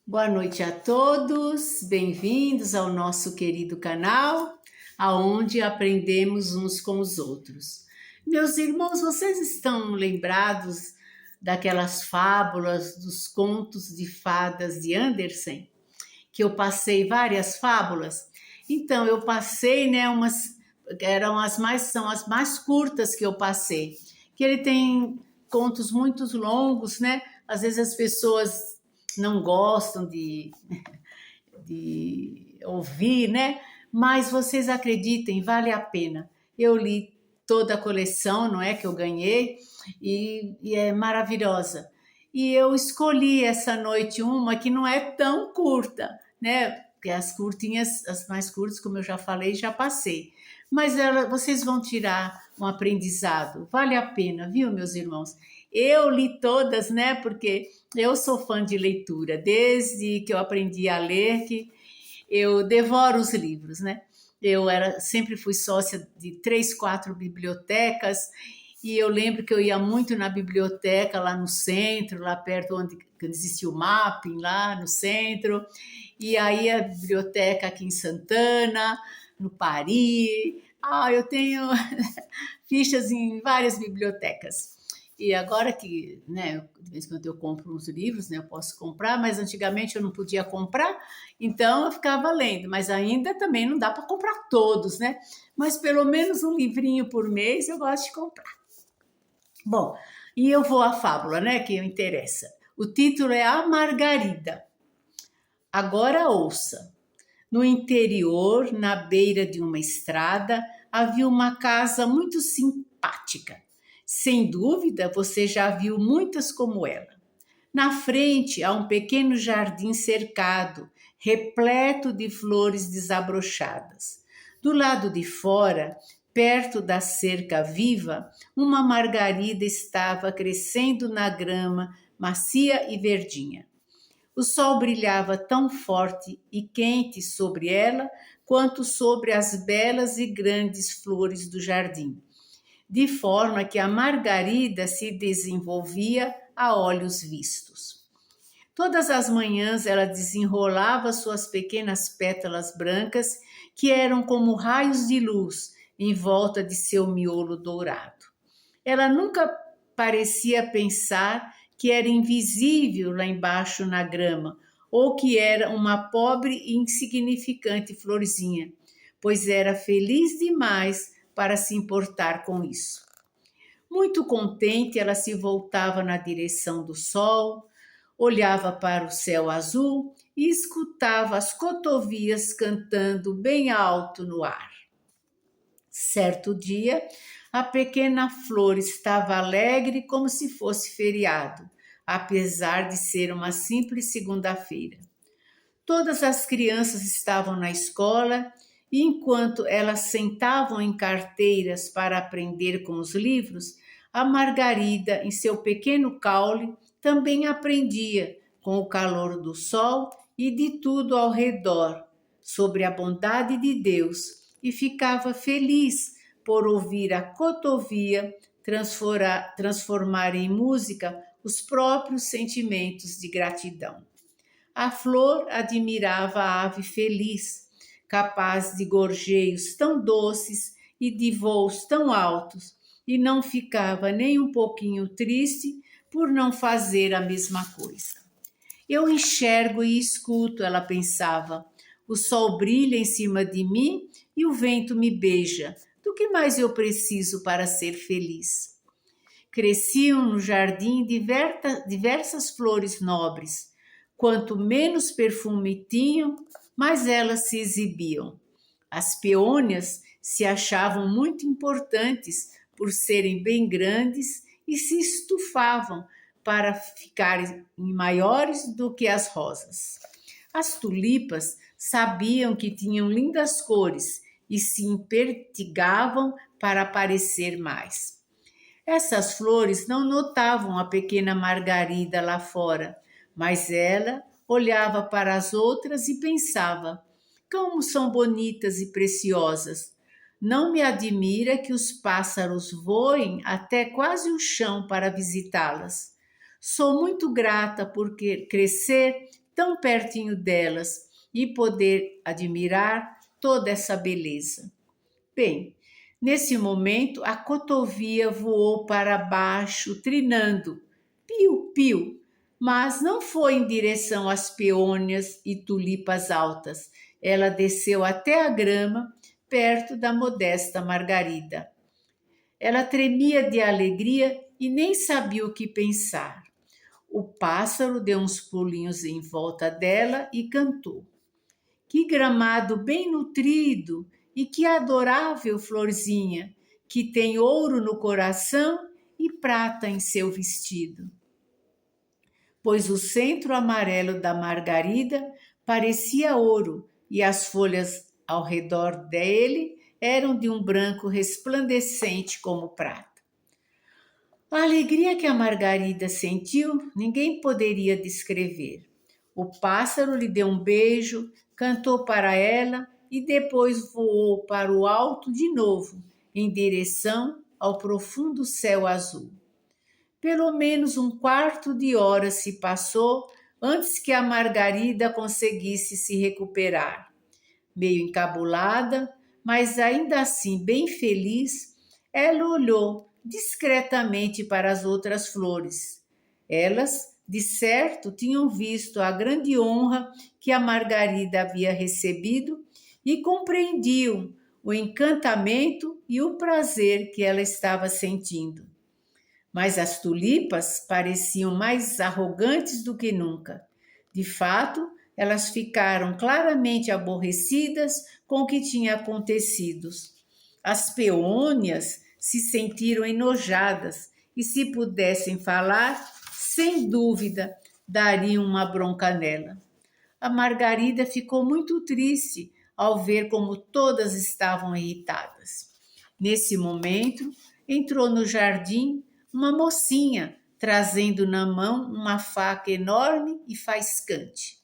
Boa noite a todos, bem-vindos ao nosso querido canal, aonde aprendemos uns com os outros. Meus irmãos, vocês estão lembrados daquelas fábulas, dos contos de fadas de Andersen? Que eu passei várias fábulas? Então, eu passei, né, são as mais curtas que eu passei, que ele tem contos muito longos, né? Às vezes as pessoas não gostam de ouvir, né? Mas vocês acreditem, vale a pena. Eu li toda a coleção, não é, que eu ganhei, e é maravilhosa. E eu escolhi essa noite uma que não é tão curta, né? Porque as curtinhas, as mais curtas, como eu já falei, já passei. Mas vocês vão tirar um aprendizado, vale a pena, viu, meus irmãos? Eu li todas, né? Porque eu sou fã de leitura, desde que eu aprendi a ler, que eu devoro os livros, né? Sempre fui sócia de 3, 4 bibliotecas, e eu lembro que eu ia muito na biblioteca lá no centro, lá perto onde existia o mapping, lá no centro, e aí a biblioteca aqui em Santana, no Paris. Eu tenho fichas em várias bibliotecas. E agora que, né, de vez em quando eu compro uns livros, né, eu posso comprar, mas antigamente eu não podia comprar, então eu ficava lendo, mas ainda também não dá para comprar todos, né? Mas pelo menos um livrinho por mês eu gosto de comprar. Bom, e eu vou à fábula, né, que me interessa. O título é A Margarida. Agora ouça. No interior, na beira de uma estrada, havia uma casa muito simpática. Sem dúvida, você já viu muitas como ela. Na frente há um pequeno jardim cercado, repleto de flores desabrochadas. Do lado de fora, perto da cerca viva, uma margarida estava crescendo na grama macia e verdinha. O sol brilhava tão forte e quente sobre ela quanto sobre as belas e grandes flores do jardim, de forma que a margarida se desenvolvia a olhos vistos. Todas as manhãs ela desenrolava suas pequenas pétalas brancas, que eram como raios de luz em volta de seu miolo dourado. Ela nunca parecia pensar que era invisível lá embaixo na grama, ou que era uma pobre e insignificante florzinha, pois era feliz demais para se importar com isso. Muito contente, ela se voltava na direção do sol, olhava para o céu azul e escutava as cotovias cantando bem alto no ar. Certo dia, a pequena flor estava alegre como se fosse feriado, apesar de ser uma simples segunda-feira. Todas as crianças estavam na escola e, enquanto elas sentavam em carteiras para aprender com os livros, a Margarida, em seu pequeno caule, também aprendia com o calor do sol e de tudo ao redor sobre a bondade de Deus e ficava feliz por ouvir a cotovia transformar em música os próprios sentimentos de gratidão. A flor admirava a ave feliz, capaz de gorjeios tão doces e de voos tão altos, e não ficava nem um pouquinho triste por não fazer a mesma coisa. Eu enxergo e escuto, ela pensava. O sol brilha em cima de mim e o vento me beija. Do que mais eu preciso para ser feliz? Cresciam no jardim diversas flores nobres. Quanto menos perfume tinham, mais elas se exibiam. As peônias se achavam muito importantes por serem bem grandes e se estufavam para ficarem maiores do que as rosas. As tulipas sabiam que tinham lindas cores e se impertigavam para parecer mais. Essas flores não notavam a pequena Margarida lá fora, mas ela olhava para as outras e pensava: como são bonitas e preciosas! Não me admira que os pássaros voem até quase o chão para visitá-las. Sou muito grata por crescer tão pertinho delas e poder admirar toda essa beleza. Bem, nesse momento a cotovia voou para baixo, trinando, piu-piu, mas não foi em direção às peônias e tulipas altas. Ela desceu até a grama, perto da modesta Margarida. Ela tremia de alegria e nem sabia o que pensar. O pássaro deu uns pulinhos em volta dela e cantou. Que gramado bem nutrido e que adorável florzinha, que tem ouro no coração e prata em seu vestido. Pois o centro amarelo da margarida parecia ouro e as folhas ao redor dele eram de um branco resplandecente como prata. A alegria que a Margarida sentiu, ninguém poderia descrever. O pássaro lhe deu um beijo, cantou para ela e depois voou para o alto de novo, em direção ao profundo céu azul. Pelo menos um quarto de hora se passou antes que a Margarida conseguisse se recuperar. Meio encabulada, mas ainda assim bem feliz, ela olhou discretamente para as outras flores. Elas, de certo, tinham visto a grande honra que a Margarida havia recebido e compreendiam o encantamento e o prazer que ela estava sentindo. Mas as tulipas pareciam mais arrogantes do que nunca. De fato, elas ficaram claramente aborrecidas com o que tinha acontecido. As peônias se sentiram enojadas e, se pudessem falar, sem dúvida, dariam uma bronca nela. A Margarida ficou muito triste ao ver como todas estavam irritadas. Nesse momento, entrou no jardim uma mocinha trazendo na mão uma faca enorme e faiscante.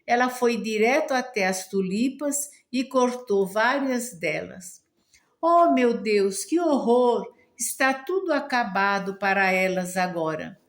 Ela foi direto até as tulipas e cortou várias delas. Oh, meu Deus, que horror! Está tudo acabado para elas agora.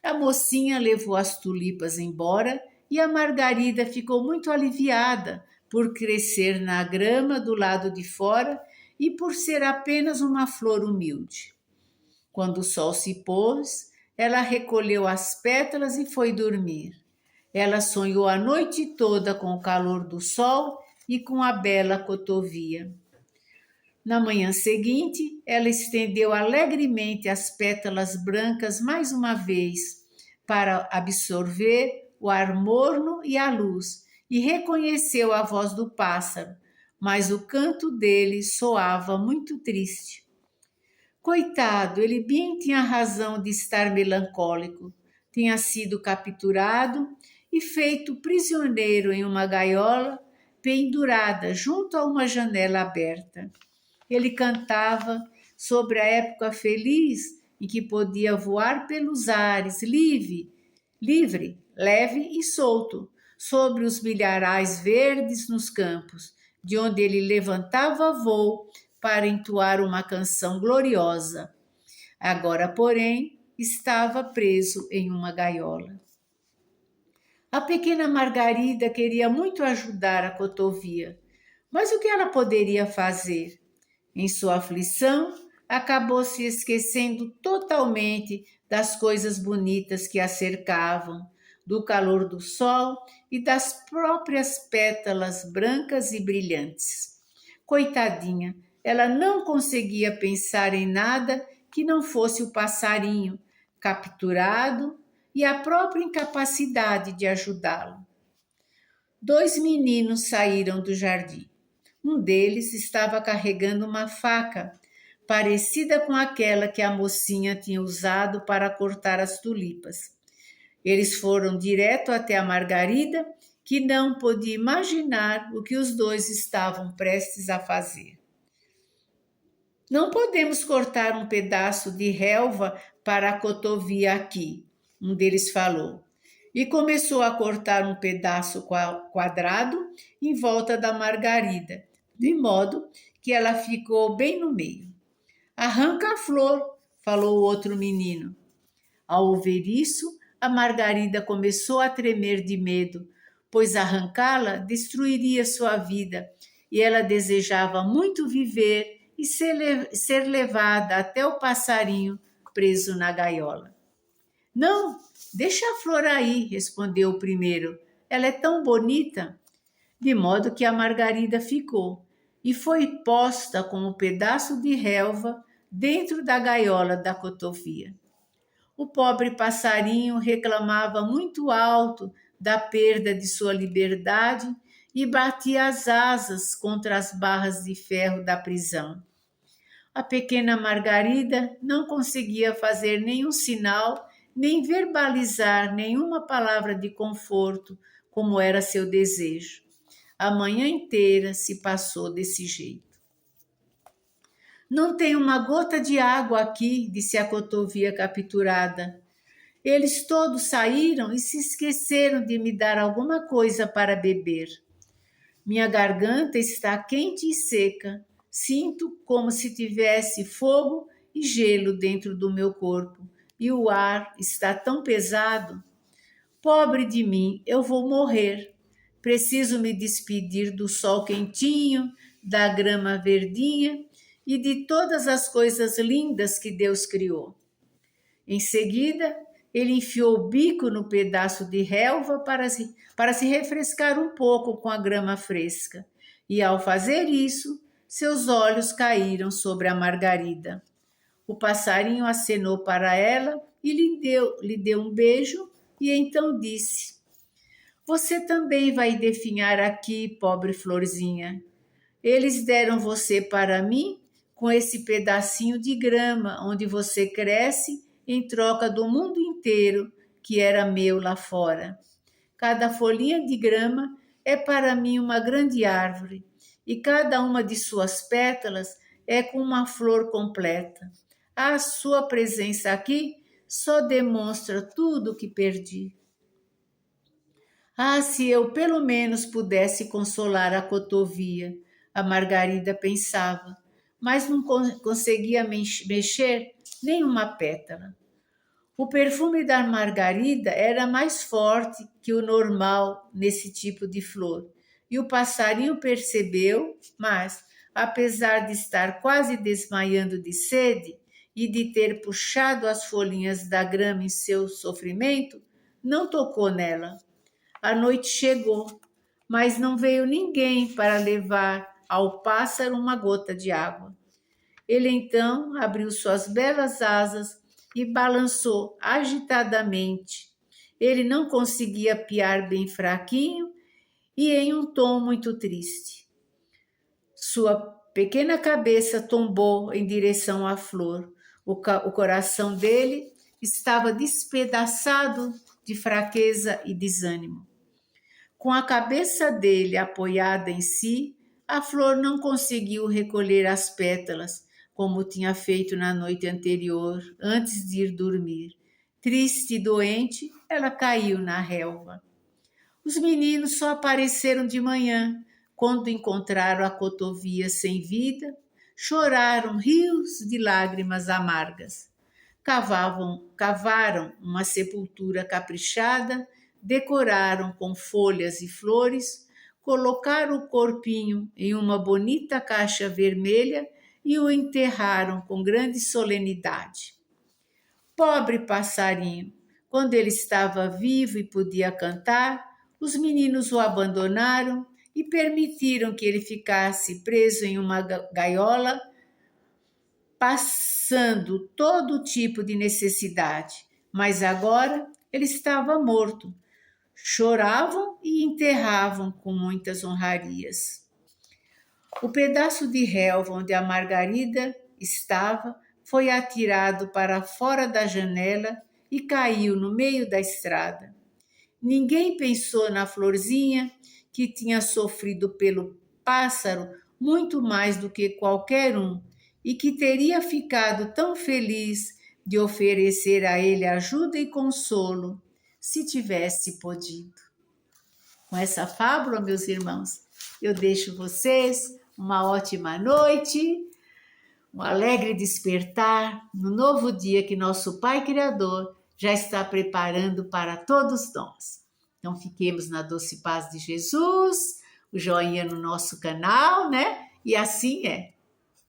A mocinha levou as tulipas embora e a Margarida ficou muito aliviada por crescer na grama do lado de fora e por ser apenas uma flor humilde. Quando o sol se pôs, ela recolheu as pétalas e foi dormir. Ela sonhou a noite toda com o calor do sol e com a bela cotovia. Na manhã seguinte, ela estendeu alegremente as pétalas brancas mais uma vez para absorver o ar morno e a luz e reconheceu a voz do pássaro, mas o canto dele soava muito triste. Coitado, ele bem tinha razão de estar melancólico. Tinha sido capturado e feito prisioneiro em uma gaiola pendurada junto a uma janela aberta. Ele cantava sobre a época feliz em que podia voar pelos ares, livre, leve e solto, sobre os milharais verdes nos campos, de onde ele levantava voo para entoar uma canção gloriosa. Agora, porém, estava preso em uma gaiola. A pequena Margarida queria muito ajudar a cotovia, mas o que ela poderia fazer? Em sua aflição, acabou se esquecendo totalmente das coisas bonitas que a cercavam, do calor do sol e das próprias pétalas brancas e brilhantes. Coitadinha, ela não conseguia pensar em nada que não fosse o passarinho capturado e a própria incapacidade de ajudá-lo. 2 meninos saíram do jardim. Um deles estava carregando uma faca, parecida com aquela que a mocinha tinha usado para cortar as tulipas. Eles foram direto até a Margarida, que não podia imaginar o que os dois estavam prestes a fazer. Não podemos cortar um pedaço de relva para a cotovia aqui, um deles falou. E começou a cortar um pedaço quadrado em volta da Margarida, de modo que ela ficou bem no meio. Arranca a flor, falou o outro menino. Ao ouvir isso, a Margarida começou a tremer de medo, pois arrancá-la destruiria sua vida, e ela desejava muito viver e ser levada até o passarinho preso na gaiola. Não, deixa a flor aí, respondeu o primeiro. Ela é tão bonita. De modo que a Margarida ficou e foi posta com um pedaço de relva dentro da gaiola da cotovia. O pobre passarinho reclamava muito alto da perda de sua liberdade e batia as asas contra as barras de ferro da prisão. A pequena Margarida não conseguia fazer nenhum sinal, nem verbalizar nenhuma palavra de conforto, como era seu desejo. A manhã inteira se passou desse jeito. Não tem uma gota de água aqui, disse a cotovia capturada. Eles todos saíram e se esqueceram de me dar alguma coisa para beber. Minha garganta está quente e seca. Sinto como se tivesse fogo e gelo dentro do meu corpo. E o ar está tão pesado. Pobre de mim, eu vou morrer. Preciso me despedir do sol quentinho, da grama verdinha e de todas as coisas lindas que Deus criou. Em seguida, ele enfiou o bico no pedaço de relva para se refrescar um pouco com a grama fresca. E ao fazer isso, seus olhos caíram sobre a Margarida. O passarinho acenou para ela e lhe deu um beijo e então disse: Você também vai definhar aqui, pobre florzinha. Eles deram você para mim com esse pedacinho de grama onde você cresce em troca do mundo inteiro que era meu lá fora. Cada folhinha de grama é para mim uma grande árvore e cada uma de suas pétalas é com uma flor completa. A sua presença aqui só demonstra tudo o que perdi. Ah, se eu pelo menos pudesse consolar a cotovia, a Margarida pensava, mas não conseguia mexer nem uma pétala. O perfume da Margarida era mais forte que o normal nesse tipo de flor, e o passarinho percebeu, mas, apesar de estar quase desmaiando de sede e de ter puxado as folhinhas da grama em seu sofrimento, não tocou nela. A noite chegou, mas não veio ninguém para levar ao pássaro uma gota de água. Ele então abriu suas belas asas e balançou agitadamente. Ele não conseguia piar bem fraquinho e em um tom muito triste. Sua pequena cabeça tombou em direção à flor. O coração dele estava despedaçado de fraqueza e desânimo. Com a cabeça dele apoiada em si, a flor não conseguiu recolher as pétalas, como tinha feito na noite anterior, antes de ir dormir. Triste e doente, ela caiu na relva. Os meninos só apareceram de manhã, quando encontraram a cotovia sem vida, choraram rios de lágrimas amargas. Cavaram uma sepultura caprichada, decoraram com folhas e flores, colocaram o corpinho em uma bonita caixa vermelha e o enterraram com grande solenidade. Pobre passarinho! Quando ele estava vivo e podia cantar, os meninos o abandonaram e permitiram que ele ficasse preso em uma gaiola, passando todo tipo de necessidade. Mas agora ele estava morto. Choravam e enterravam com muitas honrarias. O pedaço de relva onde a Margarida estava foi atirado para fora da janela e caiu no meio da estrada. Ninguém pensou na florzinha que tinha sofrido pelo pássaro muito mais do que qualquer um e que teria ficado tão feliz de oferecer a ele ajuda e consolo se tivesse podido. Com essa fábula, meus irmãos, eu deixo vocês uma ótima noite, um alegre despertar no novo dia que nosso Pai Criador já está preparando para todos nós. Então, fiquemos na doce paz de Jesus, o joinha no nosso canal, né? E assim é.